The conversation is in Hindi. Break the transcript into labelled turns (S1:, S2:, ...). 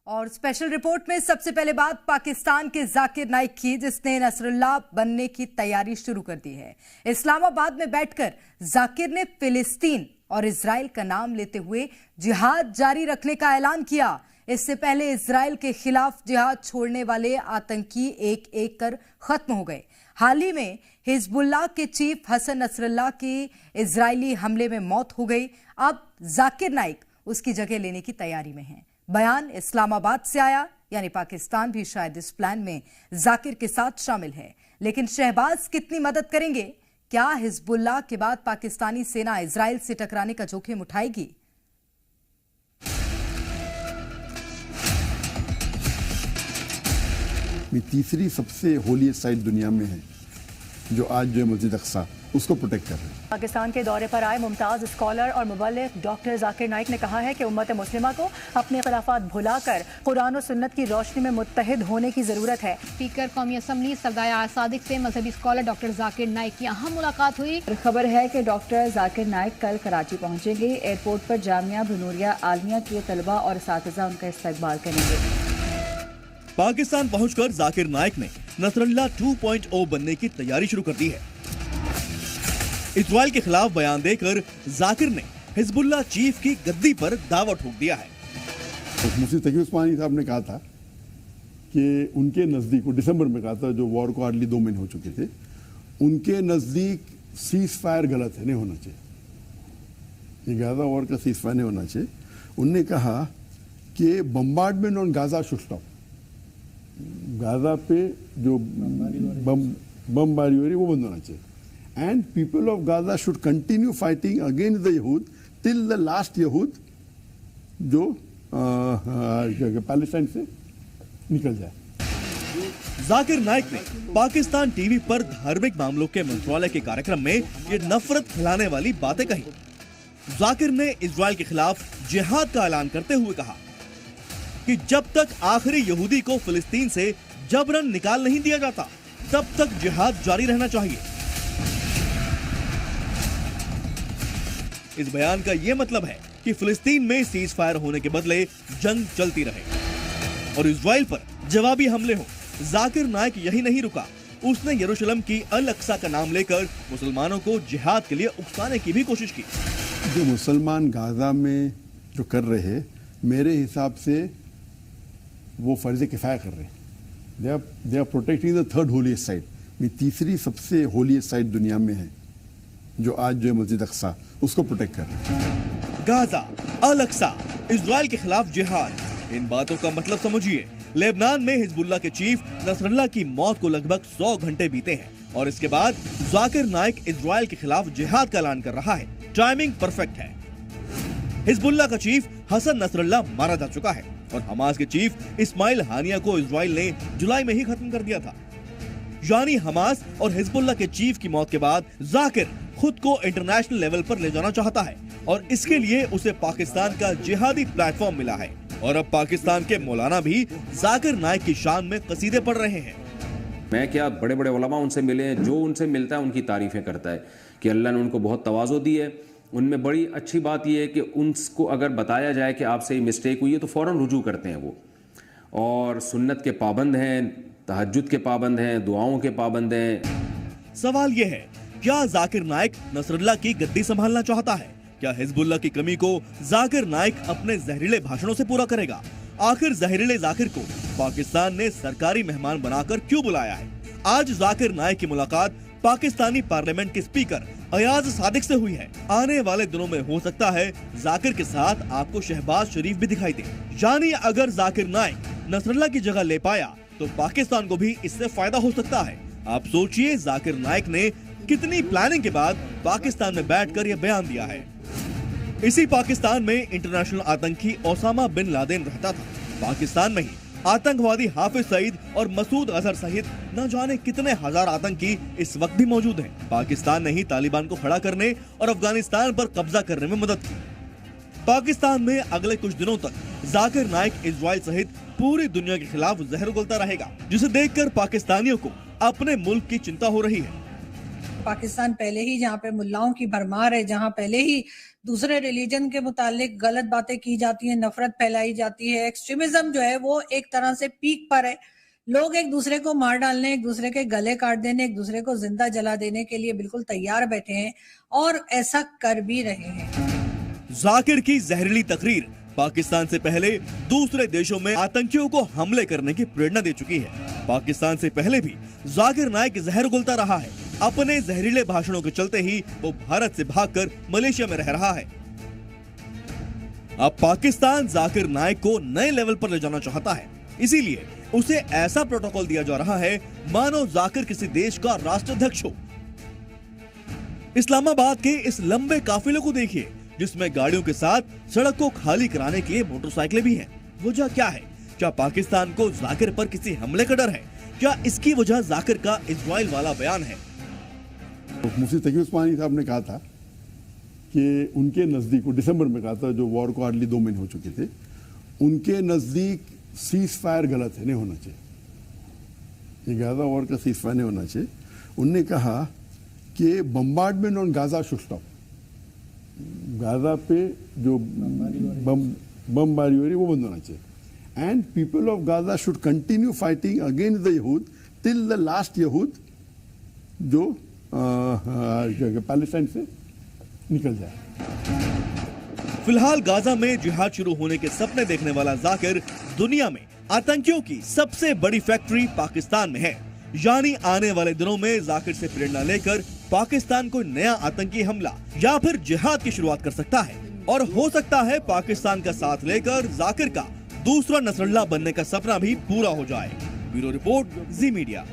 S1: और स्पेशल रिपोर्ट में सबसे पहले बात पाकिस्तान के जाकिर नाइक की, जिसने नसरुल्लाह बनने की तैयारी शुरू कर दी है। इस्लामाबाद में बैठकर जाकिर ने फिलिस्तीन और इजराइल का नाम लेते हुए जिहाद जारी रखने का ऐलान किया। इससे पहले इजराइल के खिलाफ जिहाद छोड़ने वाले आतंकी एक एक कर खत्म हो गए। हाल ही में हिजबुल्लाह के चीफ हसन नसरुल्लाह की इजरायली हमले में मौत हो गई। अब जाकिर नाइक उसकी जगह लेने की तैयारी में है। बयान इस्लामाबाद से आया, यानी पाकिस्तान भी शायद इस प्लान में जाकिर के साथ शामिल है। लेकिन शहबाज कितनी मदद करेंगे? क्या हिजबुल्लाह के बाद पाकिस्तानी सेना इजराइल से टकराने का जोखिम उठाएगी?
S2: तीसरी सबसे होलीएस्ट साइट दुनिया में है, जो आज जो है मस्जिद अक्सा, उसको प्रोटेक्ट कर रहे हैं।
S3: पाकिस्तान के दौरे पर आए मुमताज स्कॉलर और मुबल्लिग डॉक्टर जाकिर नाइक ने कहा है कि उम्मत मुस्लिमा को अपने खिलाफात भुलाकर कुरान और सुन्नत की रोशनी में मुत्तहिद होने की जरूरत है।
S4: स्पीकर कौमी असम्बली सरदार सादिक से मजहबी स्कॉलर डॉक्टर जाकिर नाइक की अहम मुलाकात हुई।
S3: खबर है कि डॉक्टर जाकिर नाइक कल कराची पहुंचेंगे। एयरपोर्ट पर जामिया बनूरिया आलमिया के तलबा और असातिज़ा उनका इस्तकबाल करेंगे।
S5: पाकिस्तान पहुंचकर जाकिर नाइक ने नसरुल्लाह 2.0 बनने की तैयारी शुरू कर दी है। इजराइल के खिलाफ बयान देकर जाकिर ने हिजबुल्लाह चीफ की गद्दी पर दावा ठोक दिया है।
S2: मुफ्ती तकी उस्मानी साहब ने कहा था कि उनके नजदीक, वो दिसंबर में कहा था, जो वॉर को हार्डली 2 महीने हो चुके थे, उनके नजदीक सीज फायर गलत है, नहीं होना चाहिए, ये गाजा वॉर का सीज फायर नहीं होना चाहिए। उनने कहा कि bombardment on Gaza should stop, Gaza पे जो बमबारी हो रही है वो बंद होना चाहिए, and people of Gaza should continue fighting against the यहूद टिल द लास्ट यहूद जो पैलेस्टाइन से निकल जाए।
S5: जाकिर नाइक ने पाकिस्तान टीवी पर धार्मिक मामलों के मंत्रालय के कार्यक्रम में ये नफरत फैलाने वाली बातें कही। जाकिर ने इजराइल के खिलाफ जिहाद का ऐलान करते हुए कहा कि जब तक आखिरी यहूदी को फिलिस्तीन से जबरन निकाल नहीं दिया जाता, तब तक जिहाद जारी रहना चाहिए। इस बयान का यह मतलब है कि फिलिस्तीन में सीज फायर होने के बदले जंग चलती रहे और इजराइल पर जवाबी हमले हो। जाकिर नाइक यही नहीं रुका, उसने यरूशलेम की अल अक्सा का नाम लेकर मुसलमानों को जिहाद के लिए उकसाने की भी कोशिश की।
S2: जो मुसलमान गाजा में जो कर रहे हैं, मेरे हिसाब से वो फर्ज किफाया कर रहे हैं। They are protecting the third holiest site, तीसरी सबसे होलीएस्ट साइट दुनिया में है, जो आज जो है मस्जिद अक्सा, उसको प्रोटेक्ट कर रहे हैं।
S5: गाजा, अल अक्सा, इजराइल के खिलाफ जिहाद, इन बातों का मतलब समझिए। लेबनान में हिजबुल्लाह के चीफ नसरुल्लाह की मौत को लगभग 100 घंटे बीते हैं और इसके बाद जाकिर नाइक इजराइल के खिलाफ जिहाद का ऐलान कर रहा है। टाइमिंग परफेक्ट है। हिजबुल्लाह का चीफ हसन नसरुल्लाह मारा जा चुका है और हमास के चीफ इस्माइल हानिया को इजराइल ने जुलाई में ही खत्म कर दिया था। यानी हमास और हिजबुल्लाह के चीफ की मौत के बाद जाकिर खुद को इंटरनेशनल लेवल पर ले जाना चाहता है और इसके लिए उसे पाकिस्तान का जिहादी प्लेटफॉर्म मिला है। और अब पाकिस्तान के मौलाना भी जाकिर नाइक की शान में कसीदे पढ़ रहे हैं।
S6: मैं क्या, बड़े बड़े उलमा उनसे मिले हैं, जो उनसे मिलता है उनकी तारीफें करता है कि अल्लाह ने उनको बहुत तवाज़ो दी है। उनमें बड़ी अच्छी बात यह है कि उनको अगर बताया जाए कि आपसे ये मिस्टेक हुई है तो फ़ौरन रुजू करते हैं वो, और सुन्नत के पाबंद हैं, तहज्जुद के पाबंद हैं, दुआओं के पाबंद हैं।
S5: सवाल यह है, क्या जाकिर नाइक नसरुल्लाह की गद्दी संभालना चाहता है? क्या हिजबुल्लाह की कमी को जाकिर नाइक अपने जहरीले भाषणों से पूरा करेगा? आखिर जहरीले जाकिर को पाकिस्तान ने सरकारी मेहमान बनाकर क्यों बुलाया है? आज जाकिर नाइक की मुलाकात पाकिस्तानी पार्लियामेंट के स्पीकर अयाज सादिक से हुई है। आने वाले दिनों में हो सकता है जाकिर के साथ आपको शहबाज शरीफ भी दिखाई दे। यानी अगर जाकिर नाइक नसरुल्लाह की जगह ले पाया तो पाकिस्तान को भी इससे फायदा हो सकता है। आप सोचिए, जाकिर नाइक ने कितनी प्लानिंग के बाद पाकिस्तान में बैठकर यह बयान दिया है। इसी पाकिस्तान में इंटरनेशनल आतंकी ओसामा बिन लादेन रहता था। पाकिस्तान में ही आतंकवादी हाफिज सईद और मसूद अजहर सहित न जाने कितने हजार आतंकी इस वक्त भी मौजूद हैं। पाकिस्तान ने ही तालिबान को खड़ा करने और अफगानिस्तान पर कब्जा करने में मदद की। पाकिस्तान में अगले कुछ दिनों तक जाकिर नाइक इजराइल सहित पूरी दुनिया के खिलाफ जहर उगलता रहेगा, जिसे देखकर पाकिस्तानियों को अपने मुल्क की चिंता हो रही है।
S7: पाकिस्तान पहले ही जहाँ पे मुल्लाओं की भरमार है, जहाँ पहले ही दूसरे रिलीजन के मुतालिक गलत बातें की जाती हैं, नफरत फैलाई जाती है, एक्सट्रीमिज्म जो है वो एक तरह से पीक पर है। लोग एक दूसरे को मार डालने, एक दूसरे के गले काट देने, एक दूसरे को जिंदा जला देने के लिए बिल्कुल तैयार बैठे हैं और ऐसा कर भी रहे हैं।
S5: जाकिर की जहरीली तकरीर पाकिस्तान से पहले दूसरे देशों में आतंकियों को हमले करने की प्रेरणा दे चुकी है। पाकिस्तान से पहले भी जाकिर नाइक जहर उगलता रहा है। अपने जहरीले भाषणों के चलते ही वो भारत से भागकर मलेशिया में रह रहा है। अब पाकिस्तान जाकिर नाइक को नए लेवल पर ले जाना चाहता है, इसीलिए उसे ऐसा प्रोटोकॉल दिया जा रहा है मानो जाकिर किसी देश का राष्ट्राध्यक्ष हो। इस्लामाबाद के इस लंबे काफिले को देखिए, जिसमें गाड़ियों के साथ सड़क को खाली कराने के लिए मोटरसाइकिलें भी हैं। वजह क्या है? क्या पाकिस्तान को जाकिर पर किसी हमले का डर है? क्या इसकी वजह जाकिर का इजराइल वाला बयान है?
S2: मुफ्ती तकी उस्मानी साहब ने कहा था कि उनके नजदीक, वो दिसंबर में कहा था, जो वॉर को हार्डली 2 महीने हो चुके थे, उनके नजदीक सीज फायर गलत है, नहीं होना चाहिए। ये गाजा वॉर का सीज फायर नहीं होना चाहिए। उनने कहा कि bombardment on Gaza should stop. Gaza पे जो बमबारी हो रही है वो बंद होना चाहिए। And people of Gaza should continue fighting against the यहूद टिल द लास्ट यहूद जो पैलेस्टाइन से निकल जाए।
S5: फिलहाल गाजा में जिहाद शुरू होने के सपने देखने वाला जाकिर दुनिया में आतंकियों की सबसे बड़ी फैक्ट्री पाकिस्तान में है। यानी आने वाले दिनों में जाकिर से प्रेरणा लेकर पाकिस्तान कोई नया आतंकी हमला या फिर जिहाद की शुरुआत कर सकता है। और हो सकता है पाकिस्तान का साथ लेकर जाकिर का दूसरा नसरुल्लाह बनने का सपना भी पूरा हो जाए। ब्यूरो रिपोर्ट, जी मीडिया।